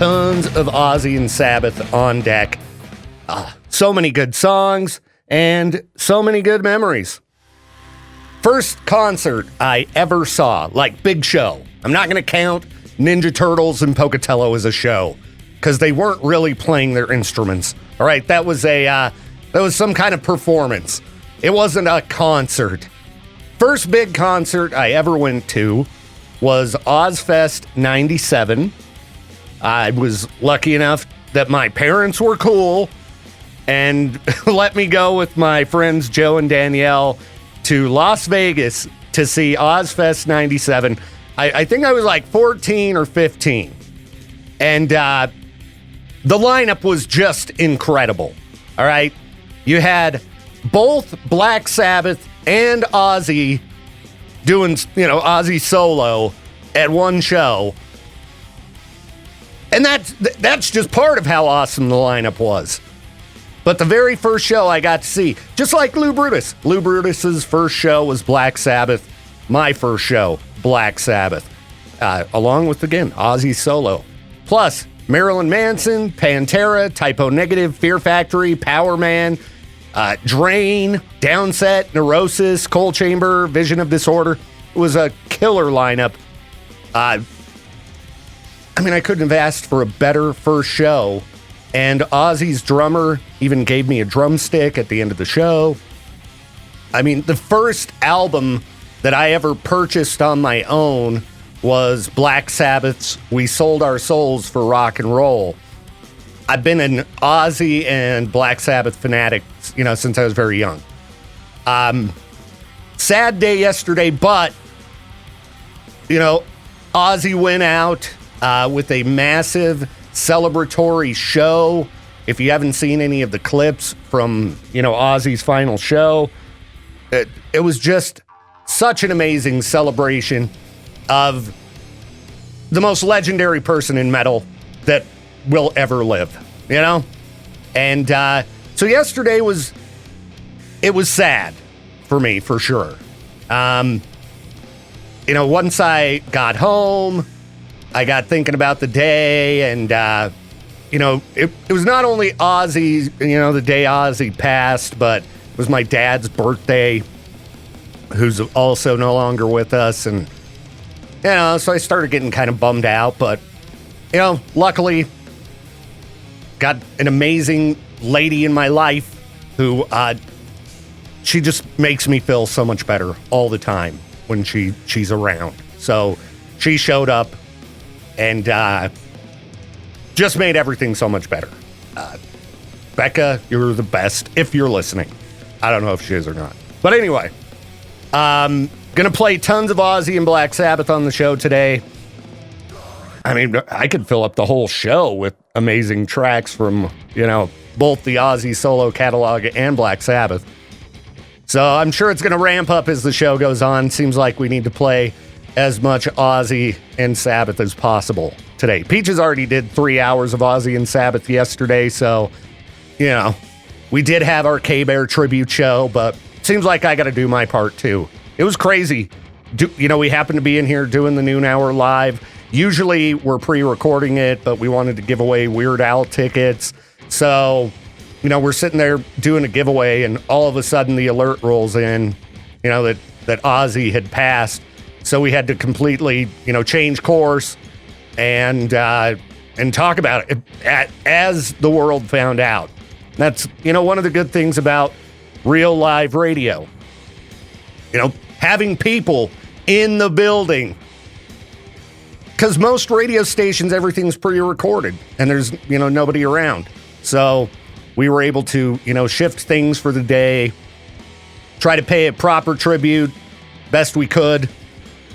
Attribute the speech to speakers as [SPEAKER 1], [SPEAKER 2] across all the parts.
[SPEAKER 1] Tons of Ozzy and Sabbath on deck. So many good songs and so many good memories. First concert I ever saw, like big show. I'm not going to count Ninja Turtles and Pocatello as a show because they weren't really playing their instruments. All right, that was some kind of performance. It wasn't a concert. First big concert I ever went to was Ozzfest 97. I was lucky enough that my parents were cool and let me go with my friends Joe and Danielle to Las Vegas to see Ozzfest 97. I think I was like 14 or 15. And the lineup was just incredible. All right. You had both Black Sabbath and Ozzy doing, Ozzy solo at one show. And that's just part of how awesome the lineup was. But the very first show I got to see, just like Lou Brutus's first show was Black Sabbath. My first show, Black Sabbath. Along with, again, Ozzy solo. Plus, Marilyn Manson, Pantera, Typo Negative, Fear Factory, Power Man, Drain, Downset, Neurosis, Cold Chamber, Vision of Disorder. It was a killer lineup. I couldn't have asked for a better first show. And Ozzy's drummer even gave me a drumstick at the end of the show. The first album that I ever purchased on my own was Black Sabbath's We Sold Our Souls for Rock and Roll. I've been an Ozzy and Black Sabbath fanatic, since I was very young. Sad day yesterday, but, Ozzy went out with a massive celebratory show. If you haven't seen any of the clips from, Ozzy's final show, it was just such an amazing celebration of the most legendary person in metal that will ever live, And so yesterday was sad for me, for sure. Once I got home, I got thinking about the day, and, it was not only Ozzy, the day Ozzy passed, but it was my dad's birthday, who's also no longer with us, and, so I started getting kind of bummed out, but, luckily, got an amazing lady in my life who, she just makes me feel so much better all the time when she's around. So she showed up and just made everything so much better. Becca, you're the best if you're listening. I don't know if she is or not. But anyway, gonna play tons of Ozzy and Black Sabbath on the show today. I could fill up the whole show with amazing tracks from, both the Ozzy solo catalog and Black Sabbath. So I'm sure it's going to ramp up as the show goes on. Seems like we need to play as much Ozzy and Sabbath as possible today. Peaches already did 3 hours of Ozzy and Sabbath yesterday, so, we did have our K-Bear tribute show, but seems like I got to do my part too. It was crazy. We happened to be in here doing the noon hour live. Usually we're pre-recording it, but we wanted to give away Weird Al tickets. So, we're sitting there doing a giveaway, and all of a sudden the alert rolls in, that Ozzy had passed. So we had to completely, change course and talk about it as the world found out. That's, one of the good things about real live radio. Having people in the building. Because most radio stations, everything's pre-recorded and there's, nobody around. So we were able to, shift things for the day, try to pay a proper tribute best we could.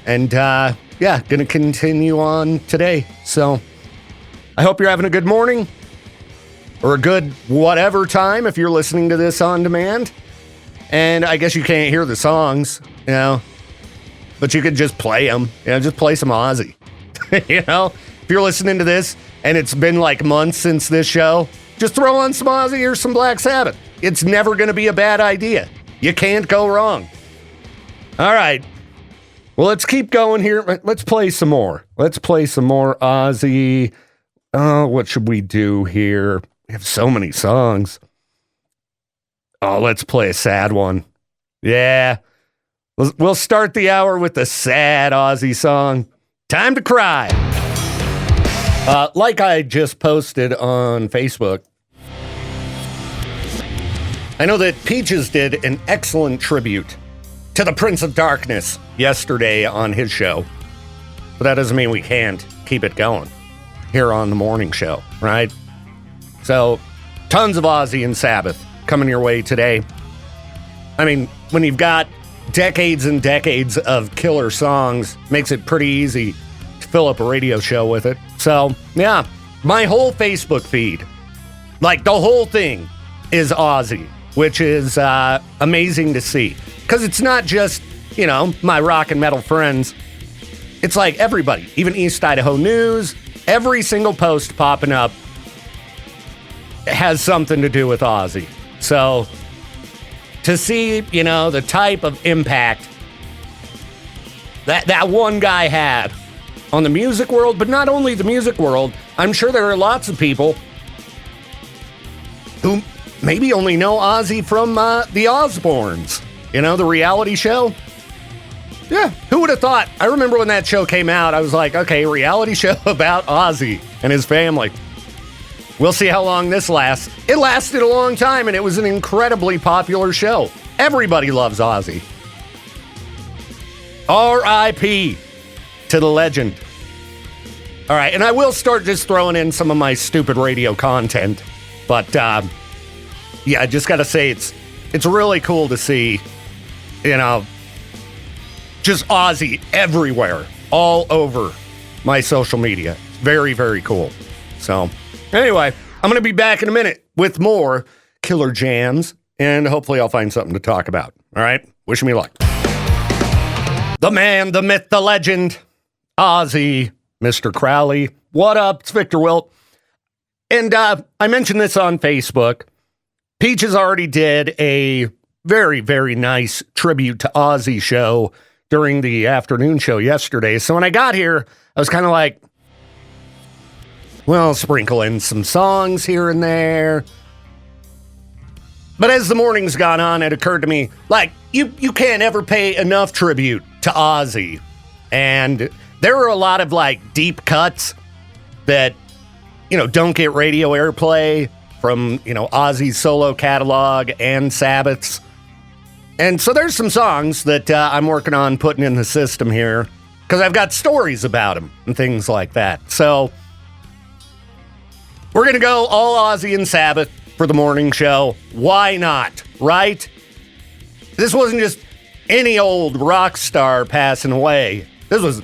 [SPEAKER 1] And, gonna continue on today. So I hope you're having a good morning or a good whatever time if you're listening to this on demand. And I guess you can't hear the songs, but you could just play them, just play some Ozzy. If you're listening to this and it's been like months since this show, just throw on some Ozzy or some Black Sabbath. It's never going to be a bad idea. You can't go wrong. All right. Well, let's keep going here. Let's play some more. Let's play some more Ozzy. Oh, what should we do here? We have so many songs. Oh, let's play a sad one. Yeah. We'll start the hour with a sad Ozzy song. Time to cry. Like I just posted on Facebook, I know that Peaches did an excellent tribute to the Prince of Darkness yesterday on his show. But that doesn't mean we can't keep it going here on the morning show, right? So, tons of Ozzy and Sabbath coming your way today. I mean, when you've got decades and decades of killer songs, makes it pretty easy to fill up a radio show with it. So, yeah, my whole Facebook feed, like the whole thing, is Ozzy, which is amazing to see. Because it's not just, you know, my rock and metal friends. It's like everybody, even East Idaho News, every single post popping up has something to do with Ozzy. So, to see, you know, the type of impact that one guy had on the music world, but not only the music world, I'm sure there are lots of people who maybe only know Ozzy from the Osbournes, you know, the reality show. Yeah, who would have thought? I remember when that show came out, I was like, okay, reality show about Ozzy and his family. We'll see how long this lasts. It lasted a long time, and it was an incredibly popular show. Everybody loves Ozzy. R.I.P. to the legend. All right, and I will start just throwing in some of my stupid radio content. But, yeah, I just got to say, it's really cool to see, you know, just Ozzy everywhere, all over my social media. Very, very cool. So, anyway, I'm going to be back in a minute with more killer jams, and hopefully I'll find something to talk about. All right? Wish me luck. The man, the myth, the legend, Ozzy, Mr. Crowley. What up? It's Viktor Wilt. And I mentioned this on Facebook. Peaches already did a very, very nice tribute to Ozzy show during the afternoon show yesterday. So when I got here, I was kind of like, well, sprinkle in some songs here and there. But as the morning's gone on, it occurred to me, like, you can't ever pay enough tribute to Ozzy. And there are a lot of, like, deep cuts that, you know, don't get radio airplay from, you know, Ozzy's solo catalog and Sabbath's. And so there's some songs that I'm working on putting in the system here because I've got stories about them and things like that. So we're going to go all Ozzy and Sabbath for the morning show. Why not, right? This wasn't just any old rock star passing away. This was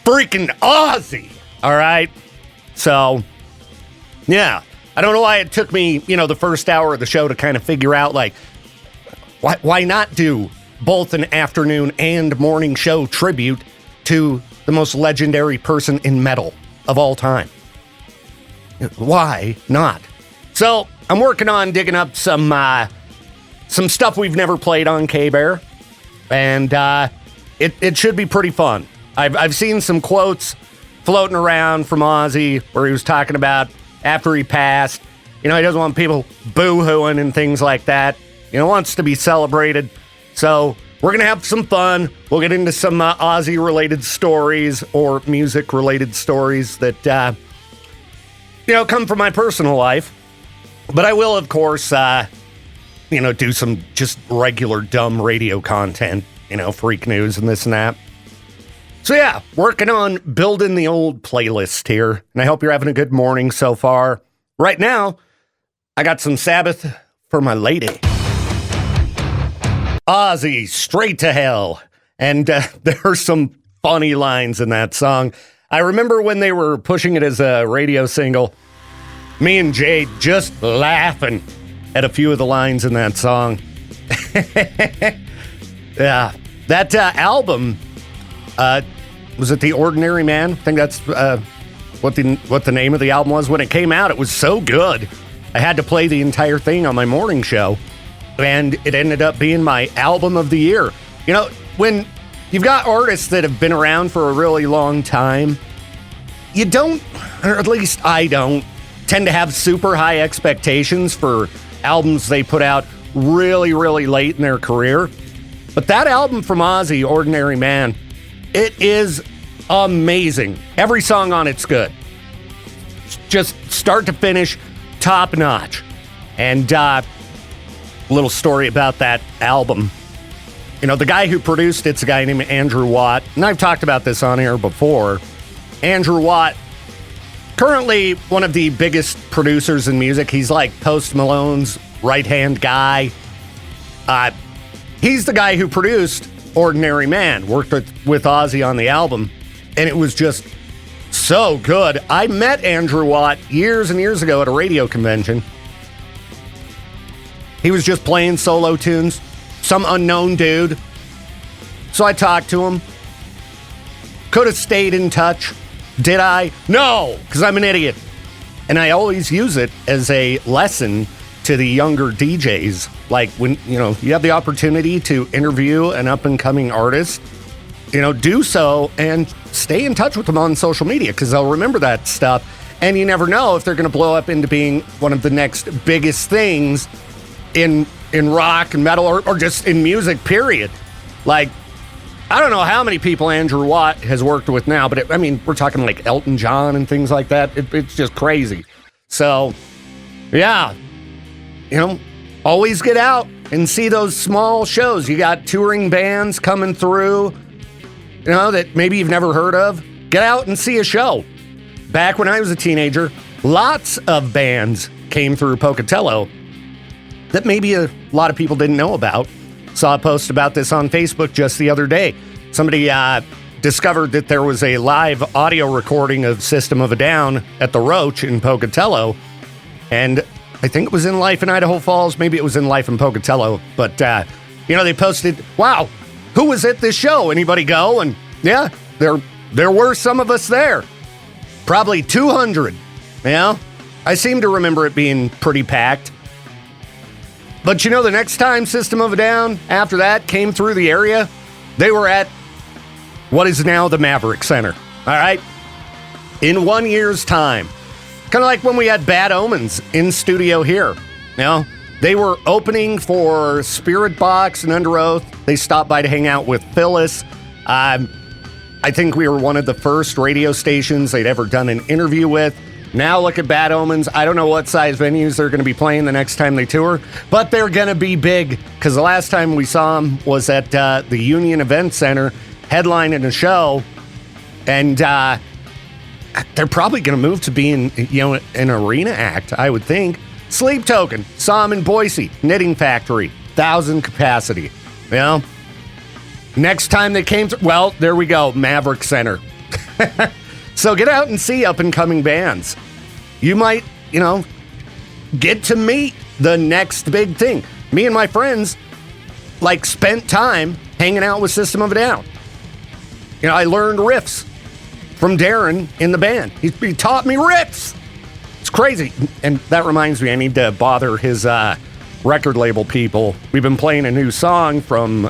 [SPEAKER 1] freaking Ozzy, all right? So, yeah. I don't know why it took me, you know, the first hour of the show to kind of figure out, like, why not do both an afternoon and morning show tribute to the most legendary person in metal of all time? Why not? So I'm working on digging up some stuff we've never played on K-Bear, and it should be pretty fun. I've seen some quotes floating around from Ozzy where he was talking about after he passed, you know, he doesn't want people boo-hooing and things like that. You know, wants to be celebrated. So we're going to have some fun. We'll get into some Ozzy-related stories or music-related stories that, you know, come from my personal life. But I will, of course, you know, do some just regular dumb radio content, you know, freak news and this and that. So yeah, working on building the old playlist here. And I hope you're having a good morning so far. Right now, I got some Sabbath for my lady. Ozzy, Straight to Hell. And there are some funny lines in that song. I remember when they were pushing it as a radio single, me and Jade just laughing at a few of the lines in that song. Yeah, that album, was it The Ordinary Man? I think that's what the name of the album was. When it came out, it was so good. I had to play the entire thing on my morning show. And it ended up being my album of the year. You know, when you've got artists that have been around for a really long time, you don't, or at least I don't, tend to have super high expectations for albums they put out really, really late in their career. But that album from Ozzy, Ordinary Man, it is amazing. Every song on it's good. Just start to finish, top notch. And a little story about that album. You know, the guy who produced it's a guy named Andrew Watt. And I've talked about this on air before. Andrew Watt, currently one of the biggest producers in music. He's like Post Malone's right-hand guy. He's the guy who produced Ordinary Man, worked with Ozzy on the album, and it was just so good. I met Andrew Watt years and years ago at a radio convention. He was just playing solo tunes, some unknown dude. So I talked to him. Could have stayed in touch. Did I? No, because I'm an idiot. And I always use it as a lesson to the younger DJs. Like when, you have the opportunity to interview an up-and-coming artist, do so and stay in touch with them on social media because they'll remember that stuff. And you never know if they're going to blow up into being one of the next biggest things in rock and metal or just in music, period. Like, I don't know how many people Andrew Watt has worked with now, but we're talking like Elton John and things like that. It's just crazy. So, yeah, always get out and see those small shows. You got touring bands coming through, that maybe you've never heard of. Get out and see a show. Back when I was a teenager, lots of bands came through Pocatello that maybe a lot of people didn't know about. Saw a post about this on Facebook just the other day. Somebody discovered that there was a live audio recording of System of a Down at the Roach in Pocatello. And I think it was in Life in Idaho Falls. Maybe it was in Life in Pocatello. But, they posted, wow, who was at this show? Anybody go? And yeah, there were some of us there. Probably 200. I seem to remember it being pretty packed. But the next time System of a Down, after that, came through the area, they were at what is now the Maverick Center. All right? In 1 year's time. Kind of like when we had Bad Omens in studio here. They were opening for Spirit Box and Under Oath. They stopped by to hang out with Phyllis. I think we were one of the first radio stations they'd ever done an interview with. Now look at Bad Omens. I don't know what size venues they're going to be playing the next time they tour, but they're going to be big because the last time we saw them was at the Union Event Center headlining a show, and they're probably going to move to being an arena act, I would think. Sleep Token, saw them in Boise, Knitting Factory, 1,000 capacity. Next time they came well, there we go, Maverick Center. So get out and see up-and-coming bands. You might, get to meet the next big thing. Me and my friends, spent time hanging out with System of a Down. I learned riffs from Darren in the band. He taught me riffs. It's crazy. And that reminds me, I need to bother his record label people. We've been playing a new song from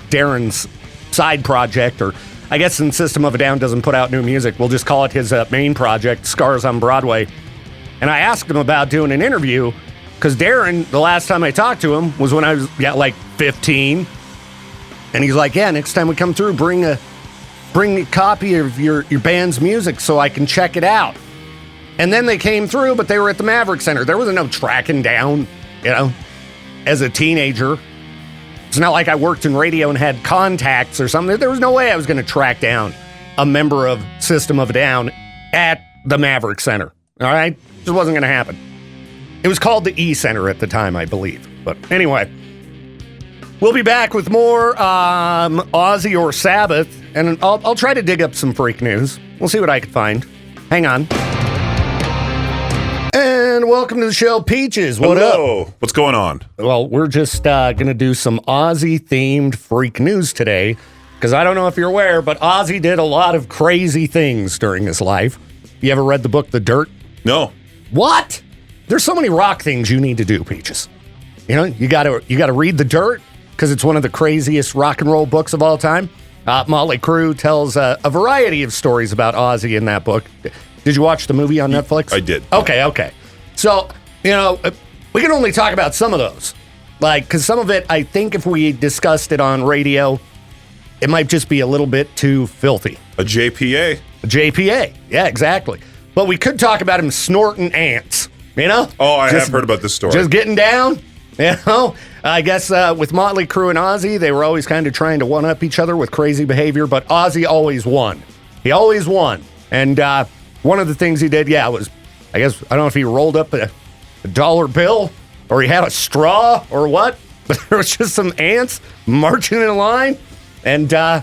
[SPEAKER 1] Darren's side project, or I guess since System of a Down doesn't put out new music, we'll just call it his main project, Scars on Broadway. And I asked him about doing an interview, because Darren, the last time I talked to him was when I was 15. And he's like, yeah, next time we come through, bring a copy of your band's music so I can check it out. And then they came through, but they were at the Maverick Center. There wasn't no tracking down, as a teenager. It's not like I worked in radio and had contacts or something. There was no way I was going to track down a member of System of a Down at the Maverick Center. All right? Just wasn't going to happen. It was called the E Center at the time, I believe. But anyway, we'll be back with more Ozzy or Sabbath, and I'll try to dig up some freak news. We'll see what I can find. Hang on. And welcome to the show, Peaches. What up?
[SPEAKER 2] What's going on?
[SPEAKER 1] Well, we're just going to do some Ozzy-themed freak news today, because I don't know if you're aware, but Ozzy did a lot of crazy things during his life. You ever read the book The Dirt?
[SPEAKER 2] No.
[SPEAKER 1] What? There's so many rock things you need to do, Peaches. You got to read The Dirt, because it's one of the craziest rock and roll books of all time. Motley Crue tells a variety of stories about Ozzy in that book. Did you watch the movie on Netflix?
[SPEAKER 2] I did.
[SPEAKER 1] Okay. So, we can only talk about some of those. Because some of it, I think if we discussed it on radio, it might just be a little bit too filthy.
[SPEAKER 2] A JPA.
[SPEAKER 1] Yeah, exactly. But we could talk about him snorting ants, Oh,
[SPEAKER 2] I have heard about this story.
[SPEAKER 1] Just getting down, I guess with Motley Crue and Ozzy, they were always kind of trying to one-up each other with crazy behavior, but Ozzy always won. He always won. And one of the things he did, was, I guess, I don't know if he rolled up a dollar bill or he had a straw or what, but there was just some ants marching in a line. And, man.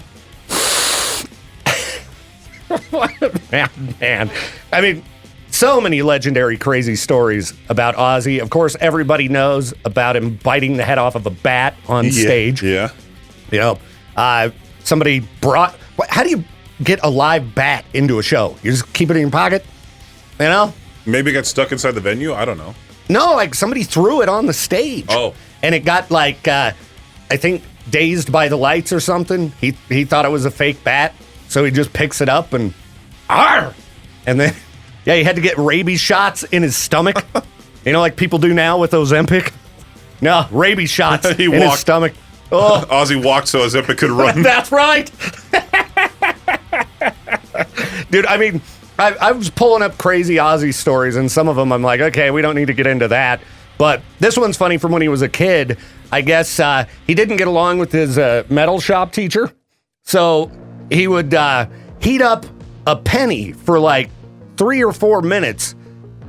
[SPEAKER 1] I mean, so many legendary, crazy stories about Ozzy. Of course, everybody knows about him biting the head off of a bat on stage.
[SPEAKER 2] Yeah.
[SPEAKER 1] Somebody brought... How do you get a live bat into a show? You just keep it in your pocket?
[SPEAKER 2] Maybe it got stuck inside the venue? I don't know.
[SPEAKER 1] No, somebody threw it on the stage.
[SPEAKER 2] Oh.
[SPEAKER 1] And it got I think, dazed by the lights or something. He thought it was a fake bat. So he just picks it up and, arr! And then, he had to get rabies shots in his stomach. Like people do now with Ozempic. No, rabies shots in his stomach. Oh.
[SPEAKER 2] Ozzy walked so Ozempic could run.
[SPEAKER 1] That's right. Dude, I mean, I was pulling up crazy Ozzy stories, and some of them I'm like, okay, we don't need to get into that. But this one's funny from when he was a kid. I guess he didn't get along with his metal shop teacher. So he would heat up a penny for 3 or 4 minutes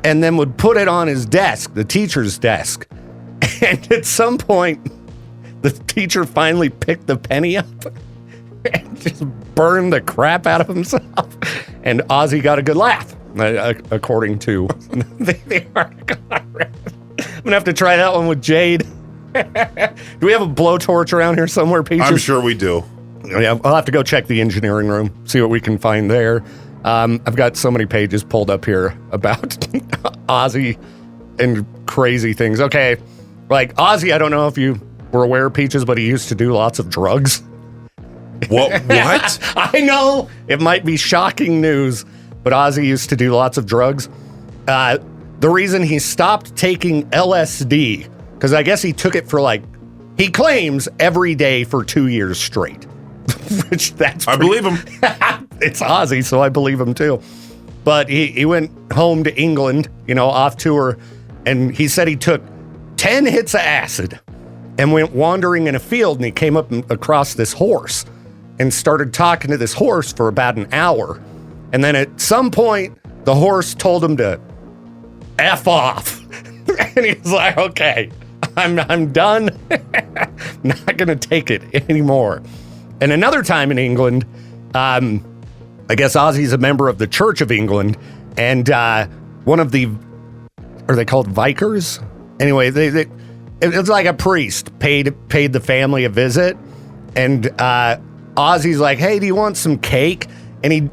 [SPEAKER 1] and then would put it on his desk, the teacher's desk. And at some point, the teacher finally picked the penny up and just burned the crap out of himself. And Ozzy got a good laugh, according to the article I read. I'm going to have to try that one with Jade. Do we have a blowtorch around here somewhere, Peaches?
[SPEAKER 2] I'm sure we do.
[SPEAKER 1] Yeah, I'll have to go check the engineering room, see what we can find there. I've got so many pages pulled up here about Ozzy and crazy things. Okay, Ozzy, I don't know if you were aware, Peaches, but he used to do lots of drugs.
[SPEAKER 2] What?
[SPEAKER 1] I know, it might be shocking news, but Ozzy used to do lots of drugs. The reason he stopped taking LSD, because I guess he took it for he claims every day for 2 years straight. Which I
[SPEAKER 2] believe him.
[SPEAKER 1] It's Ozzy, so I believe him too. But he went home to England, off tour, and he said he took 10 hits of acid and went wandering in a field, and he came up across this horse and started talking to this horse for about an hour. And then at some point, the horse told him to F off. And he was like, okay, I'm done. Not going to take it anymore. And another time in England, I guess Ozzy's a member of the Church of England, and one of the, are they called vicars? Anyway, it was like a priest paid the family a visit, and Ozzy's like, hey, do you want some cake? And he,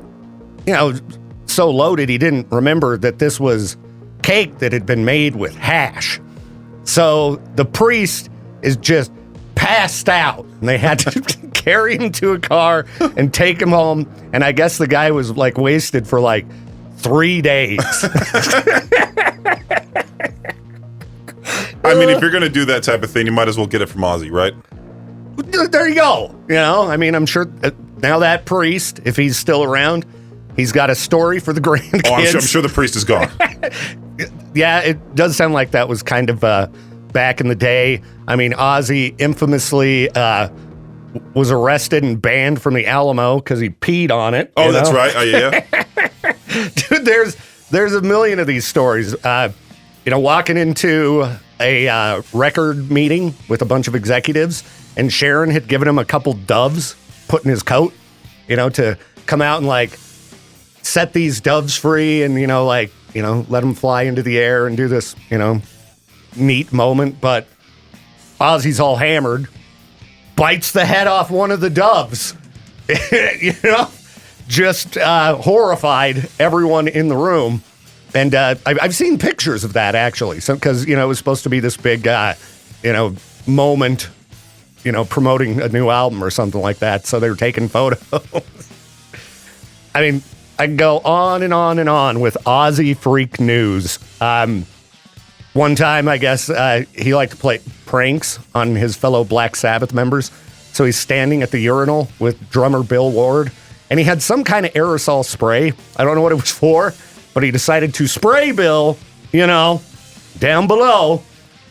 [SPEAKER 1] so loaded, he didn't remember that this was cake that had been made with hash. So the priest is just passed out, and they had to carry him to a car and take him home. And I guess the guy was wasted for 3 days.
[SPEAKER 2] I mean, if you're going to do that type of thing, you might as well get it from Ozzy, right?
[SPEAKER 1] There you go. I mean, I'm sure now that priest, if he's still around, he's got a story for the grandkids.
[SPEAKER 2] Oh, I'm sure the priest is gone.
[SPEAKER 1] Yeah, it does sound like that was kind of back in the day. I mean, Ozzy infamously was arrested and banned from the Alamo because he peed on it.
[SPEAKER 2] Oh, that's right. Oh, yeah.
[SPEAKER 1] Dude, there's a million of these stories. Walking into a record meeting with a bunch of executives, and Sharon had given him a couple doves put in his coat, to come out and set these doves free and, let them fly into the air and do this, neat moment. But Ozzy's all hammered, bites the head off one of the doves, just horrified everyone in the room. And I've seen pictures of that, actually, because, it was supposed to be this big, moment promoting a new album or something like that. So they were taking photos. I mean, I can go on and on and on with Ozzy freak news. One time, I guess, he liked to play pranks on his fellow Black Sabbath members. So he's standing at the urinal with drummer Bill Ward, and he had some kind of aerosol spray. I don't know what it was for, but he decided to spray Bill, down below.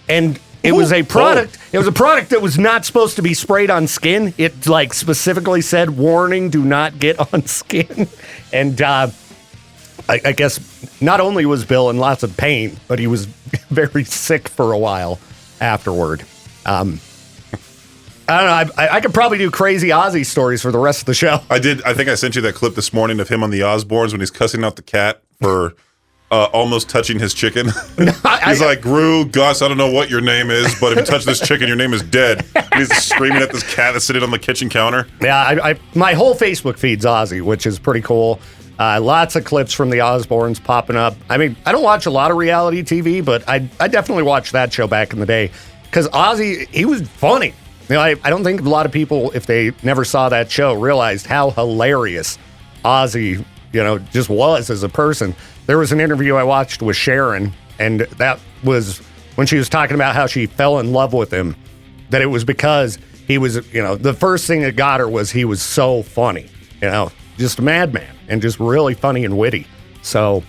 [SPEAKER 1] And it was a product. It was a product that was not supposed to be sprayed on skin. It specifically said, "Warning: do not get on skin." And I guess not only was Bill in lots of pain, but he was very sick for a while afterward. I don't know. I could probably do crazy Ozzy stories for the rest of the show.
[SPEAKER 2] I did. I think I sent you that clip this morning of him on the Osbournes when he's cussing out the cat for almost touching his chicken. He's like, "Gru, Gus, I don't know what your name is, but if you touch this chicken, your name is dead." And he's screaming at this cat that's sitting on the kitchen counter.
[SPEAKER 1] Yeah, my whole Facebook feed's Ozzy, which is pretty cool. Lots of clips from the Osbournes popping up. I mean, I don't watch a lot of reality TV, but I definitely watched that show back in the day because Ozzy, he was funny. I don't think a lot of people, if they never saw that show, realized how hilarious Ozzy, just was as a person. There was an interview I watched with Sharon, and that was when she was talking about how she fell in love with him, that it was because he was, the first thing that got her was he was so funny, just a madman and just really funny and witty. So,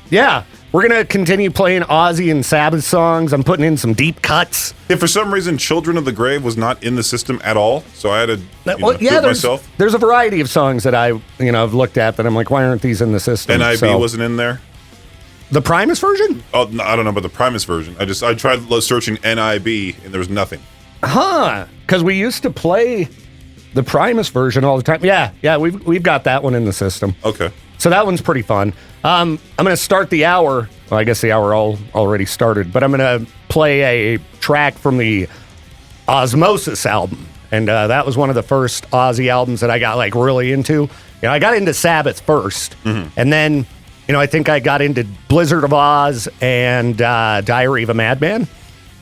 [SPEAKER 1] yeah. We're going to continue playing Ozzy and Sabbath songs. I'm putting in some deep cuts.
[SPEAKER 2] If for some reason Children of the Grave was not in the system at all, so I had to do it myself.
[SPEAKER 1] There's a variety of songs that I've looked at that I'm like, why aren't these in the system?
[SPEAKER 2] NIB wasn't in there?
[SPEAKER 1] The Primus version?
[SPEAKER 2] Oh, no, I don't know about the Primus version. I tried searching NIB, and there was nothing.
[SPEAKER 1] Huh. Because we used to play the Primus version all the time. Yeah, we've got that one in the system.
[SPEAKER 2] Okay.
[SPEAKER 1] So that one's pretty fun. I'm going to start the hour. Well, I guess the hour already started, but I'm going to play a track from the Osmosis album. And that was one of the first Ozzy albums that I got really into. I got into Sabbath first. Mm-hmm. And then, I think I got into Blizzard of Oz and Diary of a Madman.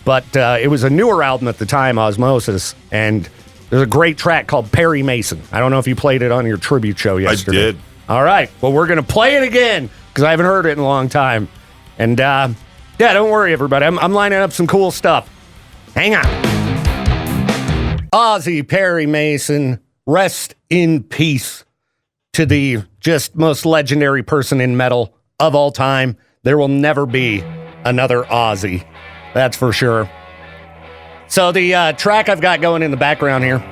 [SPEAKER 1] But it was a newer album at the time, Osmosis. And there's a great track called Perry Mason. I don't know if you played it on your tribute show yesterday.
[SPEAKER 2] I did.
[SPEAKER 1] All right. Well, we're going to play it again because I haven't heard it in a long time. And, don't worry, everybody. I'm lining up some cool stuff. Hang on. Ozzy Perry Mason, rest in peace to the just most legendary person in metal of all time. There will never be another Ozzy. That's for sure. So the track I've got going in the background here,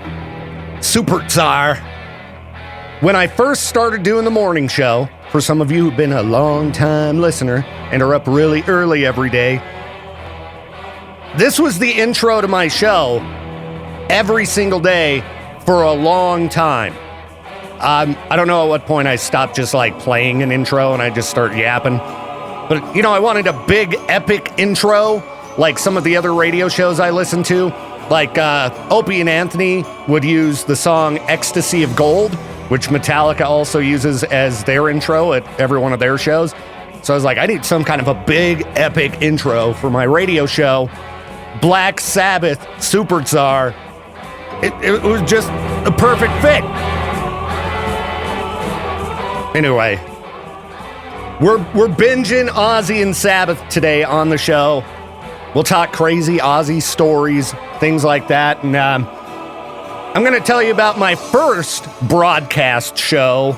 [SPEAKER 1] Super Tsar. When I first started doing the morning show, for some of you who've been a long-time listener and are up really early every day, this was the intro to my show every single day for a long time. I don't know at what point I stopped just playing an intro and I just start yapping. But, I wanted a big, epic intro like some of the other radio shows I listened to. Like Opie and Anthony would use the song Ecstasy of Gold, which Metallica also uses as their intro at every one of their shows. So I was like, I need some kind of a big, epic intro for my radio show. Black Sabbath, Super Tsar. It was just a perfect fit. Anyway, we're binging Ozzy and Sabbath today on the show. We'll talk crazy Ozzy stories, things like that. And I'm going to tell you about my first broadcast show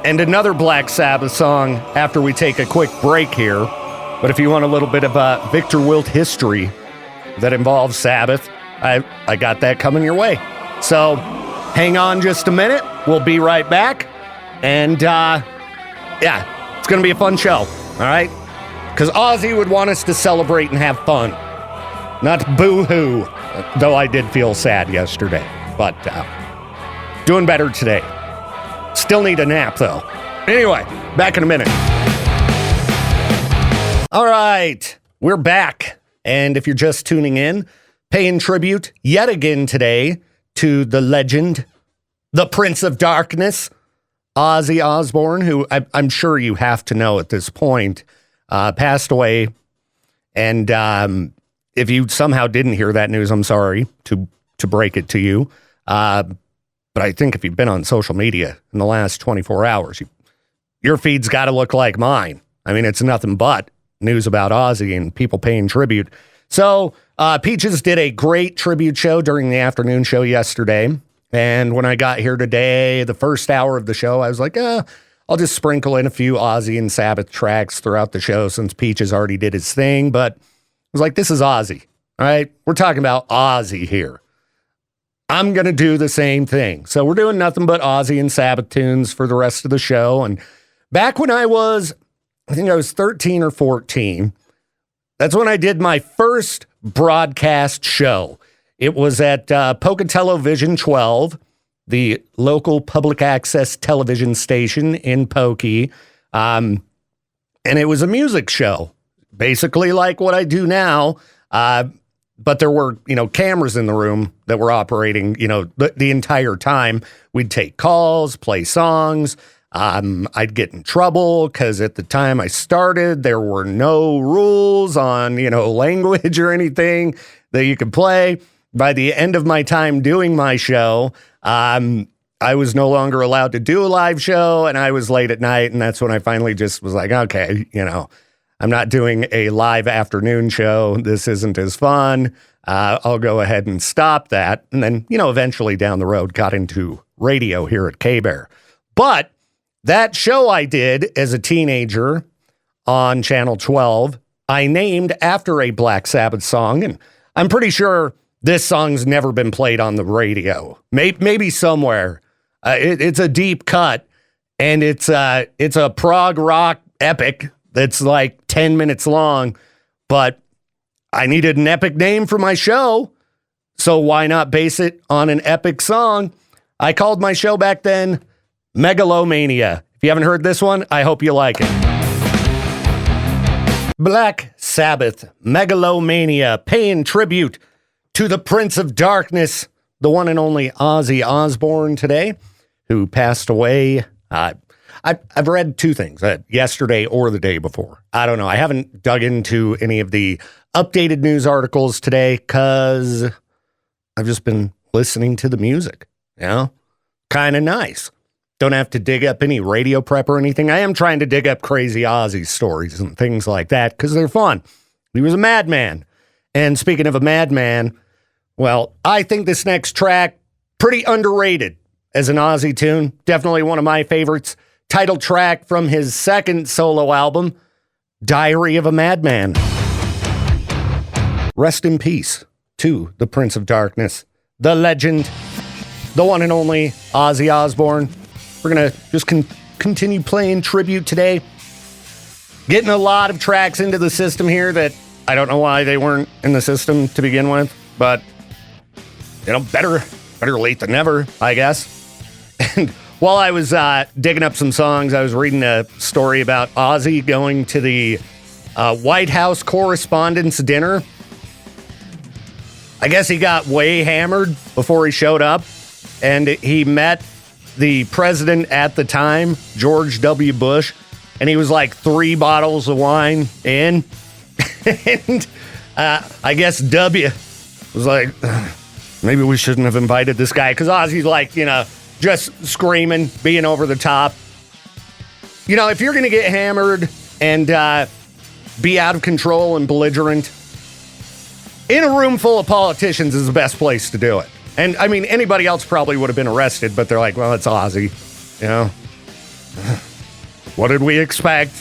[SPEAKER 1] and another Black Sabbath song after we take a quick break here. But if you want a little bit of Viktor Wilt history that involves Sabbath, I got that coming your way. So hang on just a minute. We'll be right back. And it's going to be a fun show. All right? Because Ozzy would want us to celebrate and have fun, not boo-hoo. Though I did feel sad yesterday, but doing better today. Still need a nap, though. Anyway, back in a minute. All right, we're back. And if you're just tuning in, paying tribute yet again today to the legend, the Prince of Darkness, Ozzy Osbourne, who I'm sure you have to know at this point, passed away. And if you somehow didn't hear that news, I'm sorry to to break it to you. But I think if you've been on social media in the last 24 hours, your feed's got to look like mine. I mean, it's nothing but news about Ozzy and people paying tribute. So Peaches did a great tribute show during the afternoon show yesterday. And when I got here today, the first hour of the show, I was like, I'll just sprinkle in a few Ozzy and Sabbath tracks throughout the show since Peaches already did his thing. But I was like, this is Ozzy, all right? We're talking about Ozzy here. I'm going to do the same thing. So we're doing nothing but Ozzy and Sabbath tunes for the rest of the show. And back when I was 13 or 14, that's when I did my first broadcast show. It was at Pocatello Vision 12, the local public access television station in Pokey. And it was a music show, basically like what I do now. But there were, cameras in the room that were operating, the entire time. We'd take calls, play songs. I'd get in trouble because at the time I started, there were no rules on, language or anything that you could play. By the end of my time doing my show, I was no longer allowed to do a live show, and I was late at night, and that's when I finally just was like, okay, I'm not doing a live afternoon show. This isn't as fun. I'll go ahead and stop that. And then, eventually down the road got into radio here at K-Bear. But that show I did as a teenager on Channel 12, I named after a Black Sabbath song, and I'm pretty sure this song's never been played on the radio. Maybe somewhere. It's a deep cut, and it's a prog rock epic that's like 10 minutes long, but I needed an epic name for my show, so why not base it on an epic song? I called my show back then Megalomania. If you haven't heard this one, I hope you like it. Black Sabbath, Megalomania, paying tribute to the Prince of Darkness, the one and only Ozzy Osbourne today, who passed away. I've read two things, yesterday or the day before. I don't know. I haven't dug into any of the updated news articles today because I've just been listening to the music, kind of nice. Don't have to dig up any radio prep or anything. I am trying to dig up crazy Ozzy stories and things like that because they're fun. He was a madman. And speaking of a madman, well, I think this next track, pretty underrated as an Ozzy tune. Definitely one of my favorites. Title track from his second solo album, Diary of a Madman. Rest in peace to the Prince of Darkness, the legend, the one and only Ozzy Osbourne. We're going to just continue playing tribute today. Getting a lot of tracks into the system here that I don't know why they weren't in the system to begin with, but better late than never, I guess. And while I was digging up some songs, I was reading a story about Ozzy going to the White House Correspondents' Dinner. I guess he got way hammered before he showed up, and he met the president at the time, George W. Bush, and he was like 3 bottles of wine in. And I guess W was like, maybe we shouldn't have invited this guy, because Ozzy's like, just screaming, being over the top. If you're going to get hammered and be out of control and belligerent, in a room full of politicians is the best place to do it. And, I mean, anybody else probably would have been arrested, but they're like, well, it's Ozzy, What did we expect?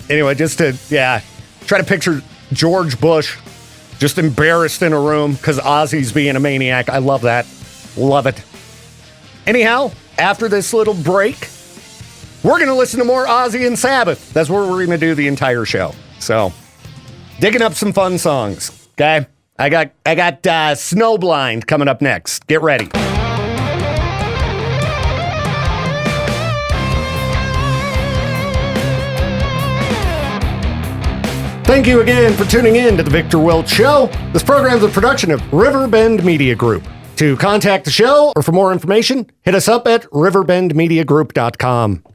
[SPEAKER 1] Anyway, just to, try to picture George Bush just embarrassed in a room because Ozzy's being a maniac. I love that. Love it. Anyhow, after this little break, we're going to listen to more Ozzy and Sabbath. That's what we're going to do the entire show. So, digging up some fun songs, okay? I got Snowblind coming up next. Get ready. Thank you again for tuning in to the Viktor Wilt Show. This program is a production of Riverbend Media Group. To contact the show or for more information, hit us up at riverbendmediagroup.com.